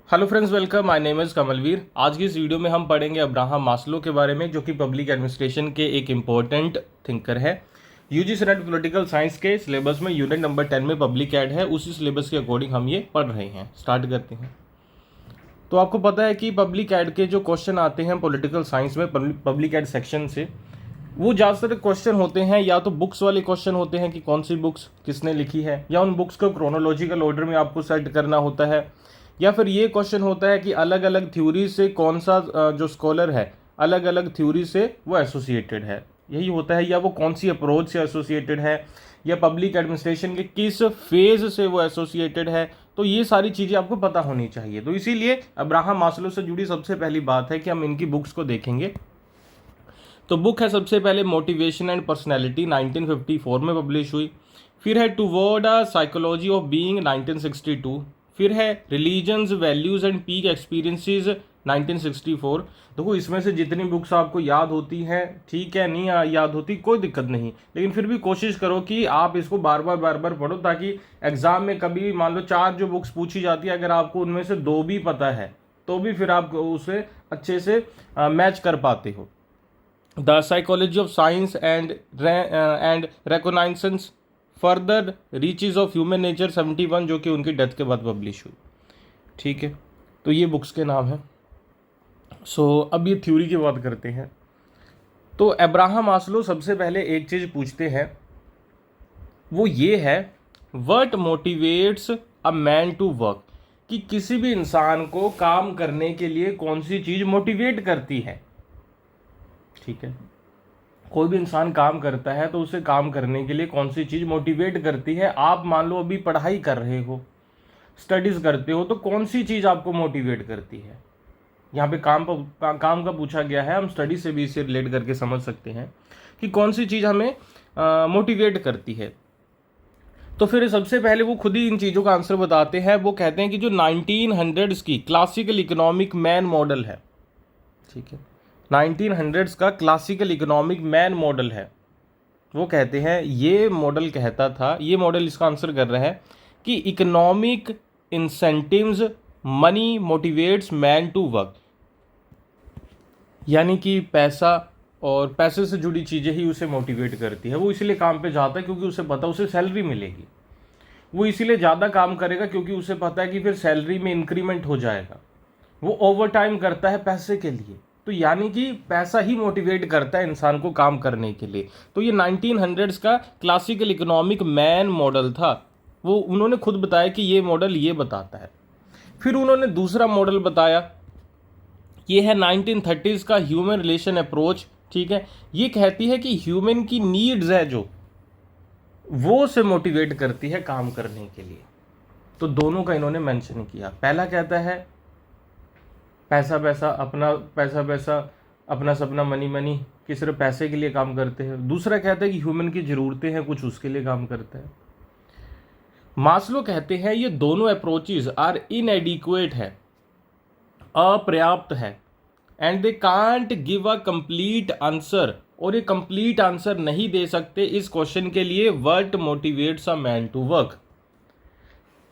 Hello friends, welcome. My name is Kamalveer. आज की इस वीडियो में हम पढ़ेंगे अब्राहम मास्लो के बारे में, जो कि पब्लिक एडमिनिस्ट्रेशन के एक इम्पोर्टेंट थिंकर है। यूजीसी नेट पॉलिटिकल साइंस के सिलेबस में यूनिट नंबर 10 में पब्लिक एड है। उसी सिलेबस के अकॉर्डिंग हम ये पढ़ रहे हैं। स्टार्ट करते हैं। तो आपको पता है कि पब्लिक एड के जो क्वेश्चन आते हैं पॉलिटिकल साइंस में पब्लिक एड सेक्शन से, वो ज़्यादातर क्वेश्चन होते हैं या तो बुक्स वाले क्वेश्चन होते हैं कि कौन सी बुक्स किसने लिखी है, या उन बुक्स को क्रोनोलॉजिकल ऑर्डर में आपको सेट करना होता है, या फिर ये क्वेश्चन होता है कि अलग अलग थ्योरी से कौन सा जो स्कॉलर है अलग अलग थ्योरी से वो एसोसिएटेड है, यही होता है, या वो कौन सी अप्रोच से एसोसिएटेड है, या पब्लिक एडमिनिस्ट्रेशन के किस फेज से वो एसोसिएटेड है। तो ये सारी चीज़ें आपको पता होनी चाहिए। तो इसीलिए अब्राहम मास्लो से जुड़ी सबसे पहली बात है कि हम इनकी बुक्स को देखेंगे। तो बुक है सबसे पहले मोटिवेशन एंड पर्सनैलिटी, 1954 में पब्लिश हुई। फिर है toward a psychology of being, 1962। फिर है religions, values and peak experiences, 1964। देखो, इसमें से जितनी बुक्स आपको याद होती हैं, ठीक है, नहीं याद होती कोई दिक्कत नहीं, लेकिन फिर भी कोशिश करो कि आप इसको बार बार पढ़ो, ताकि एग्जाम में कभी मान लो 4 जो बुक्स पूछी जाती है, अगर आपको उनमें से 2 भी पता है तो भी फिर आप उसे अच्छे से मैच कर पाते हो। The psychology of science and reconnaissance, further reaches of human nature, 71, जो कि उनकी डेथ के बाद पब्लिश हुई। ठीक है, तो ये बुक्स के नाम हैं। अब ये थ्योरी की बात करते हैं। तो अब्राहम मास्लो सबसे पहले एक चीज़ पूछते हैं, वो ये है, what motivates a man to work, कि किसी भी इंसान को काम करने के लिए कौन सी चीज़ मोटिवेट करती है। ठीक है, कोई भी इंसान काम करता है तो उसे काम करने के लिए कौन सी चीज़ मोटिवेट करती है। आप मान लो अभी पढ़ाई कर रहे हो, स्टडीज़ करते हो, तो कौन सी चीज़ आपको मोटिवेट करती है। यहाँ पे काम का पूछा गया है, हम स्टडी से भी इसे रिलेट करके समझ सकते हैं कि कौन सी चीज़ हमें मोटिवेट करती है। तो फिर सबसे पहले वो खुद ही इन चीज़ों का आंसर बताते हैं। वो कहते हैं कि जो 1900s की क्लासिकल इकोनॉमिक मैन मॉडल है, ठीक है, 1900s का क्लासिकल इकोनॉमिक मैन मॉडल है, वो कहते हैं, ये मॉडल कहता था, ये मॉडल इसका आंसर कर रहा है कि economic incentives money motivates man to work, यानी कि पैसा और पैसे से जुड़ी चीज़ें ही उसे मोटिवेट करती है। वो इसीलिए काम पे जाता है क्योंकि उसे पता उसे सैलरी मिलेगी। वो इसीलिए ज़्यादा काम करेगा क्योंकि उसे पता है कि फिर सैलरी में इंक्रीमेंट हो जाएगा। वो ओवर टाइम करता है पैसे के लिए। तो यानी कि पैसा ही मोटिवेट करता है इंसान को काम करने के लिए। तो ये 1900s का क्लासिकल इकोनॉमिक मैन मॉडल था। वो उन्होंने खुद बताया कि ये मॉडल ये बताता है। फिर उन्होंने दूसरा मॉडल बताया, ये है 1930s का ह्यूमन रिलेशन अप्रोच। ठीक है, ये कहती है कि ह्यूमन की नीड्स है जो, वो से मोटिवेट करती है काम करने के लिए। तो दोनों का इन्होंने मेंशन किया। पहला कहता है पैसा पैसा अपना, पैसा पैसा अपना सपना, मनी मनी, कि सिर्फ पैसे के लिए काम करते हैं। दूसरा कहता है कि ह्यूमन की ज़रूरतें हैं कुछ, उसके लिए काम करता है। मास्लो कहते हैं ये दोनों अप्रोचेज आर इनएडिक्वेट है, अपर्याप्त है, and they can't give a complete answer, और ये कंप्लीट आंसर नहीं दे सकते इस क्वेश्चन के लिए, what motivates a man to work.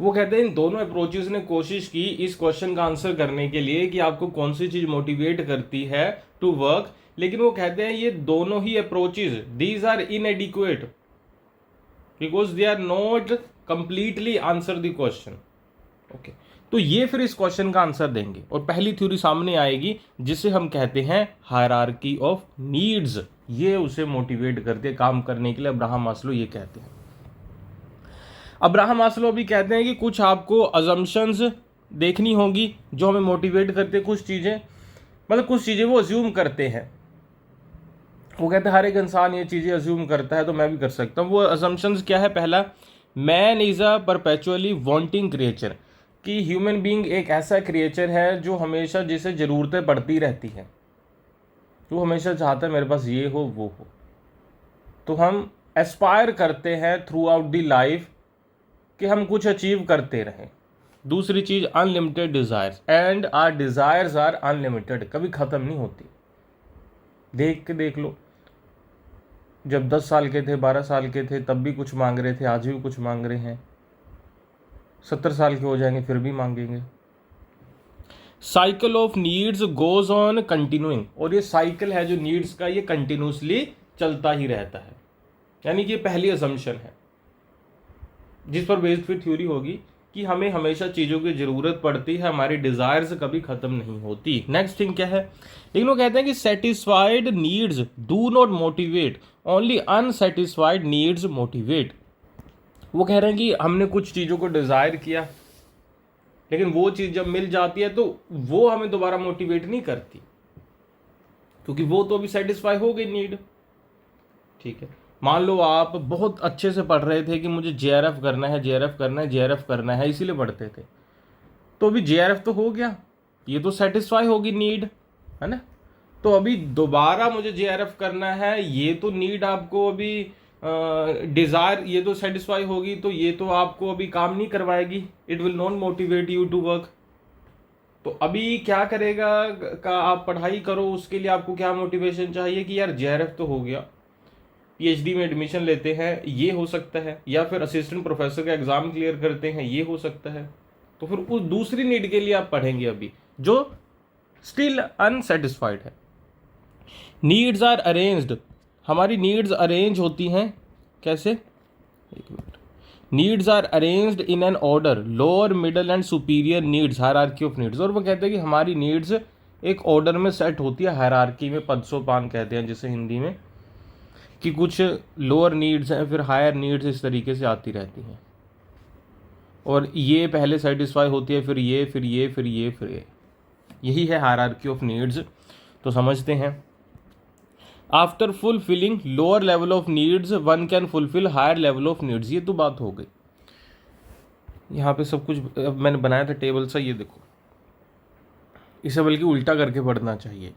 वो कहते हैं इन दोनों अप्रोचेस ने कोशिश की इस क्वेश्चन का आंसर करने के लिए कि आपको कौन सी चीज़ मोटिवेट करती है टू वर्क, लेकिन वो कहते हैं ये दोनों ही approaches, these are inadequate because they are not completely answer the question. Okay, तो ये फिर इस क्वेश्चन का आंसर देंगे और पहली थ्योरी सामने आएगी जिसे हम कहते हैं हायरार्की ऑफ नीड्स। ये उसे मोटिवेट करते काम करने के लिए, अब्राहम मास्लो ये कहते हैं। अब्राहम मास्लो भी कहते हैं कि कुछ आपको अजम्पशंस देखनी होगी जो हमें मोटिवेट करते हैं, कुछ चीज़ें, मतलब कुछ चीज़ें वो अज्यूम करते हैं। वो कहते हैं हर एक इंसान ये चीज़ें अज्यूम करता है तो मैं भी कर सकता हूँ। वो अजम्पशंस क्या है? पहला, man is a perpetually wanting creature, कि ह्यूमन बीइंग एक ऐसा क्रिएचर है जो हमेशा, जिसे ज़रूरतें पड़ती रहती हैं, वो हमेशा चाहता है मेरे पास ये हो वो हो। तो हम एस्पायर करते हैं थ्रू आउट दी लाइफ कि हम कुछ अचीव करते रहें। दूसरी चीज़, unlimited desires, and our desires are unlimited, कभी ख़त्म नहीं होती। देख लो, जब 10 साल के थे, 12 साल के थे, तब भी कुछ मांग रहे थे, आज भी कुछ मांग रहे हैं, 70 साल के हो जाएंगे फिर भी मांगेंगे। Cycle of needs goes on continuing, और ये साइकिल है जो नीड्स का ये कंटिन्यूसली चलता ही रहता है। यानी कि ये पहली असम्पशन है जिस पर बेस्ड फिर थ्योरी होगी कि हमें हमेशा चीज़ों की ज़रूरत पड़ती है, हमारी डिज़ायर्स कभी ख़त्म नहीं होती। नेक्स्ट थिंग क्या है, लेकिन वो कहते हैं कि satisfied needs do not motivate, only unsatisfied needs motivate. वो कह रहे हैं कि हमने कुछ चीज़ों को डिज़ायर किया, लेकिन वो चीज़ जब मिल जाती है तो वो हमें दोबारा मोटिवेट नहीं करती, क्योंकि वो तो अभी सेटिस्फाई हो गई नीड। ठीक है, मान लो आप बहुत अच्छे से पढ़ रहे थे कि मुझे जेआरएफ करना है, जेआरएफ करना है, जेआरएफ करना है, इसीलिए पढ़ते थे, तो अभी जेआरएफ तो हो गया, ये तो सेटिस्फाई होगी नीड, है ना। तो अभी दोबारा मुझे जेआरएफ करना है, ये तो नीड आपको अभी डिज़ायर ये तो सेटिस्फाई होगी, तो ये तो आपको अभी काम नहीं करवाएगी, it will not motivate you to work. तो अभी क्या करेगा का आप पढ़ाई करो, उसके लिए आपको क्या मोटिवेशन चाहिए कि यार जेआरएफ तो हो गया, पीएचडी में एडमिशन लेते हैं, ये हो सकता है, या फिर असिस्टेंट प्रोफेसर का एग्जाम क्लियर करते हैं, ये हो सकता है। तो फिर उस दूसरी नीड के लिए आप पढ़ेंगे अभी, जो स्टिल अनसेटिस्फाइड है। नीड्स आर अरेंज्ड, हमारी नीड्स अरेंज होती हैं कैसे, एक minute. Needs are arranged in an order, lower middle and superior needs, hierarchy of needs. और वो कहते हैं कि हमारी नीड्स एक ऑर्डर में सेट होती है, हायरार्की में, पदसोपान कहते हैं जिसे हिंदी में, कि कुछ लोअर नीड्स हैं, फिर हायर नीड्स इस तरीके से आती रहती हैं, और ये पहले सेटिस्फाई होती है, फिर ये, फिर ये, फिर ये, फिर ये, यही है हायरार्की ऑफ नीड्स। तो समझते हैं, after fulfilling lower level of needs one can fulfil higher level of needs. ये तो बात हो गई। यहाँ पे सब कुछ अब मैंने बनाया था टेबल सा, ये देखो, इसे बल्कि उल्टा करके पढ़ना चाहिए,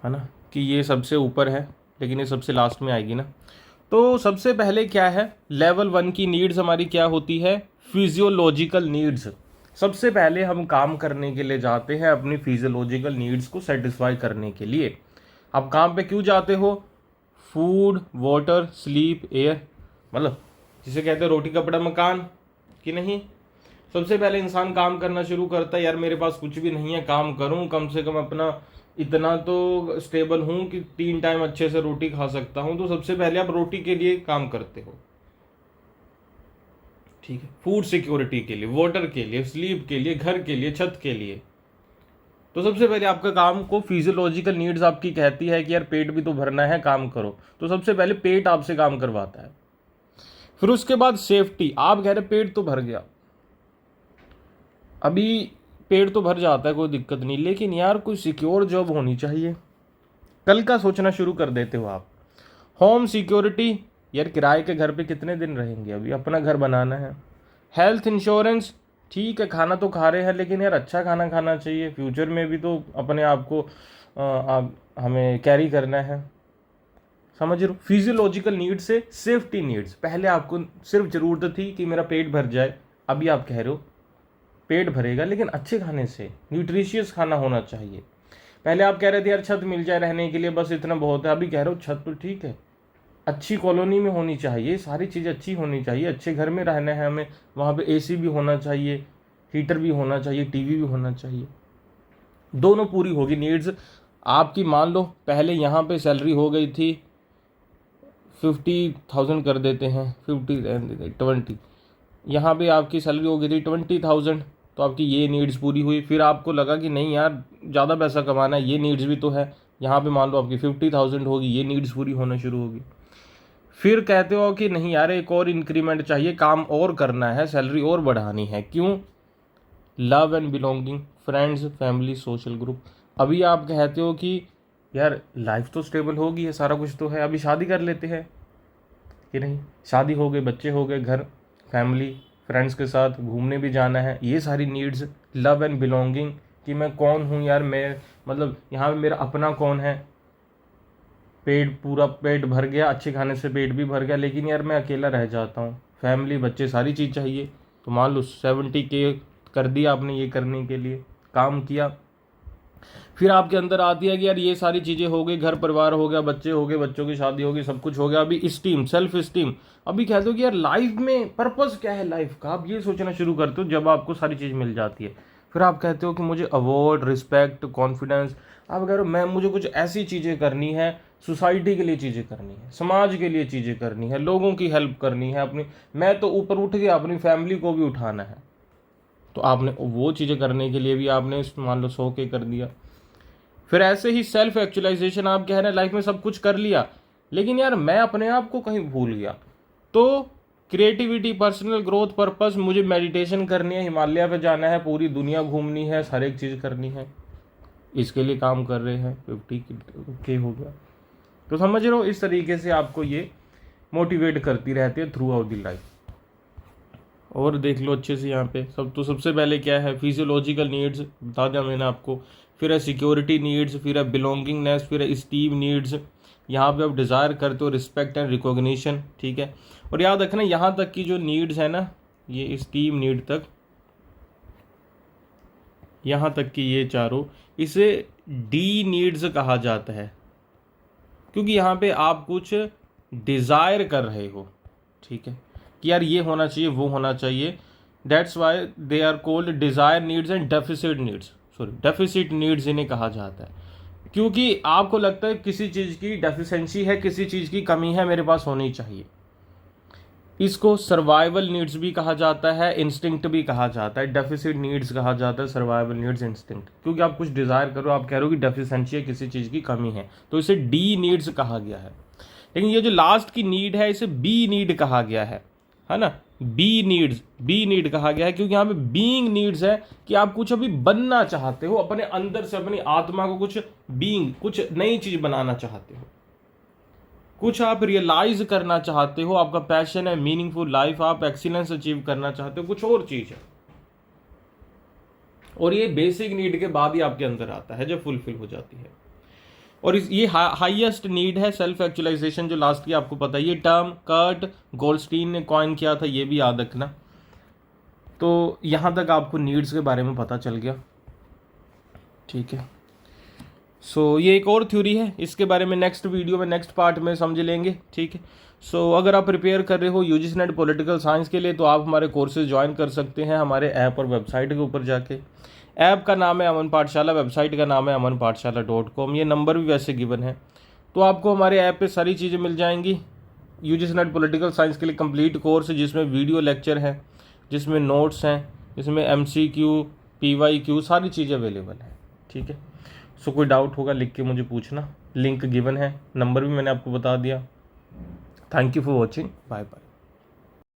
है ना, कि ये सबसे ऊपर है लेकिन ये सबसे लास्ट में आएगी ना। तो सबसे पहले क्या है, लेवल 1 की नीड्स हमारी क्या होती है, फिजियोलॉजिकल नीड्स। सबसे पहले हम काम करने के लिए जाते हैं अपनी फिजियोलॉजिकल नीड्स को सेटिस्फाई करने के लिए। आप काम पे क्यों जाते हो, फूड, वाटर, स्लीप, एयर, मतलब जिसे कहते हैं रोटी कपड़ा मकान, कि नहीं। सबसे पहले इंसान काम करना शुरू करता है, यार मेरे पास कुछ भी नहीं है, काम करूं, कम से कम अपना इतना तो स्टेबल हूं कि 3 टाइम अच्छे से रोटी खा सकता हूं। तो सबसे पहले आप रोटी के लिए काम करते हो, ठीक है, फूड सिक्योरिटी के लिए, वाटर के लिए, स्लीप के लिए, घर के लिए, छत के लिए। तो सबसे पहले आपका काम को फिजियोलॉजिकल नीड्स आपकी कहती है कि यार पेट भी तो भरना है, काम करो। तो सबसे पहले पेट आपसे काम करवाता है। फिर उसके बाद सेफ्टी, आप कह रहे पेट तो भर गया, अभी पेट तो भर जाता है, कोई दिक्कत नहीं, लेकिन यार कोई सिक्योर जॉब होनी चाहिए, कल का सोचना शुरू कर देते हो आप। होम सिक्योरिटी, यार किराए के घर पे कितने दिन रहेंगे, अभी अपना घर बनाना है। हेल्थ इंश्योरेंस, ठीक है खाना तो खा रहे हैं, लेकिन यार अच्छा खाना खाना चाहिए, फ्यूचर में भी तो अपने आप को हमें कैरी करना है, समझ रहे हो। फिजियोलॉजिकल नीड्स से सेफ्टी नीड्स, पहले आपको सिर्फ ज़रूरत थी कि मेरा पेट भर जाए, अभी आप कह रहे हो पेट भरेगा लेकिन अच्छे खाने से, न्यूट्रिशियस खाना होना चाहिए। पहले आप कह रहे थे यार छत मिल जाए रहने के लिए, बस इतना बहुत है, अभी कह रहे हो छत तो ठीक है, अच्छी कॉलोनी में होनी चाहिए, सारी चीज़ अच्छी होनी चाहिए, अच्छे घर में रहना है हमें, वहाँ पे एसी भी होना चाहिए, हीटर भी होना चाहिए, टीवी भी होना चाहिए, दोनों पूरी होगी नीड्स आपकी। मान लो पहले यहाँ पे सैलरी हो गई थी 50,000 कर देते हैं, 20, यहाँ पे आपकी सैलरी हो गई थी 20,000, तो आपकी ये नीड्स पूरी हुई। फिर आपको लगा कि नहीं यार ज़्यादा पैसा कमाना है, ये नीड्स भी तो है, यहाँ पे मान लो आपकी 50,000 होगी, ये नीड्स पूरी होना शुरू होगी। फिर कहते हो कि नहीं यार एक और इंक्रीमेंट चाहिए, काम और करना है, सैलरी और बढ़ानी है, क्यों, love and belonging, friends, family, social group. अभी आप कहते हो कि यार लाइफ तो स्टेबल होगी है, सारा कुछ तो है, अभी शादी कर लेते हैं, कि नहीं, शादी हो गई, बच्चे हो गए, घर, फैमिली, फ्रेंड्स के साथ घूमने भी जाना है, ये सारी नीड्स। लव एंड बिलोंगिंग, कि मैं कौन हूँ यार, मैं मतलब यहाँ पे मेरा अपना कौन है, पेट पूरा पेट भर गया, अच्छे खाने से पेट भी भर गया, लेकिन यार मैं अकेला रह जाता हूँ, फैमिली, बच्चे, सारी चीज़ चाहिए। तो मान लो 70K कर दिया आपने ये करने के लिए, काम किया। फिर आपके अंदर आती है कि यार ये सारी चीज़ें हो गई, घर परिवार हो गया, बच्चे हो गए, बच्चों की शादी हो गई, सब कुछ हो गया, अभी स्टीम, सेल्फ स्टीम। अभी कहते हो कि यार लाइफ में पर्पस क्या है लाइफ का, आप ये सोचना शुरू करते हो जब आपको सारी चीज़ मिल जाती है। फिर आप कहते हो कि मुझे अवार्ड, रिस्पेक्ट, कॉन्फिडेंस, आप कह रहे हो मैं मुझे कुछ ऐसी चीज़ें करनी है, सोसाइटी के लिए चीज़ें करनी है, समाज के लिए चीज़ें करनी है, लोगों की हेल्प करनी है, अपनी मैं तो ऊपर उठ गया, अपनी फैमिली को भी उठाना है। तो आपने वो चीज़ें करने के लिए भी आपने मान लो 100 के कर दिया। फिर ऐसे ही सेल्फ एक्चुअलाइजेशन, आप कह रहे हैं लाइफ में सब कुछ कर लिया लेकिन यार मैं अपने आप को कहीं भूल गया। तो क्रिएटिविटी, पर्सनल ग्रोथ, पर्पस, मुझे मेडिटेशन करनी है, हिमालय पे जाना है, पूरी दुनिया घूमनी है, हर एक चीज़ करनी है, इसके लिए काम कर रहे हैं, 50 के हो गया। तो समझ रहे हो, इस तरीके से आपको ये मोटिवेट करती रहती है थ्रू आउट द लाइफ। और देख लो अच्छे से यहाँ पे सबसे पहले क्या है, फिजियोलॉजिकल नीड्स बता दिया मैंने आपको, फिर है सिक्योरिटी नीड्स, फिर है बिलोंगिंगनेस, फिर है स्टीम नीड्स। यहाँ पे आप डिज़ायर करते हो रिस्पेक्ट एंड रिकॉग्निशन, ठीक है। और याद रखना यहाँ तक की जो नीड्स है ना, ये स्टीम नीड तक, यहाँ तक की ये चारों, इसे डी नीड्स कहा जाता है, क्योंकि यहाँ पे आप कुछ डिज़ायर कर रहे हो, ठीक है, कि यार ये होना चाहिए, वो होना चाहिए। That's why they are called desire needs and deficit needs, deficit needs इन्हें कहा जाता है, क्योंकि आपको लगता है किसी चीज़ की डेफिशिएंसी है, किसी चीज़ की कमी है, मेरे पास होनी चाहिए। इसको सर्वाइवल नीड्स भी कहा जाता है, इंस्टिंक्ट भी कहा जाता है, डेफिसिट नीड्स कहा जाता है, सर्वाइवल नीड्स, इंस्टिंक्ट, क्योंकि आप कुछ डिज़ायर करो, आप कह रहे हो कि डेफिशिएंसी है, किसी चीज़ की कमी है, तो इसे डी नीड्स कहा गया है। लेकिन ये जो लास्ट की नीड है, इसे बी नीड कहा गया है ना, बी नीड कहा गया है, क्योंकि यहाँ पे बीइंग नीड्स है कि आप कुछ अभी बनना चाहते हो, अपने अंदर से अपनी आत्मा को कुछ बीइंग, कुछ नई चीज बनाना चाहते हो, कुछ आप रियलाइज करना चाहते हो, आपका पैशन है मीनिंगफुल लाइफ, आप एक्सीलेंस अचीव करना चाहते हो, कुछ और चीज है। और ये बेसिक नीड के बाद ही आपके अंदर आता है, जब फुलफिल हो जाती है। और ये हाईएस्ट नीड है सेल्फ एक्चुअलाइजेशन, जो लास्ट की आपको पता है। ये टर्म कर्ट गोल्डस्टीन ने कॉइन किया था, ये भी याद रखना। तो यहाँ तक आपको नीड्स के बारे में पता चल गया, ठीक है। सो ये एक और थ्योरी है, इसके बारे में नेक्स्ट वीडियो में, नेक्स्ट पार्ट में समझ लेंगे, ठीक है। सो अगर आप प्रिपेयर कर रहे हो यूजीसी नेट पॉलिटिकल साइंस के लिए, तो आप हमारे कोर्सेज ज्वाइन कर सकते हैं हमारे ऐप और वेबसाइट के ऊपर जाके। ऐप का नाम है अमन पाठशाला, वेबसाइट का नाम है amanpathshala.com, ये नंबर भी वैसे गिवन है। तो आपको हमारे ऐप पे सारी चीज़ें मिल जाएंगी। यूजीसी नेट पॉलिटिकल साइंस के लिए कंप्लीट कोर्स है, जिसमें वीडियो लेक्चर है, जिसमें नोट्स हैं, जिसमें MCQ, PYQ सारी चीज़ें अवेलेबल है, ठीक है। सो कोई डाउट होगा लिख के मुझे पूछना, लिंक गिवन है, नंबर भी मैंने आपको बता दिया। Thank you for watching, bye bye.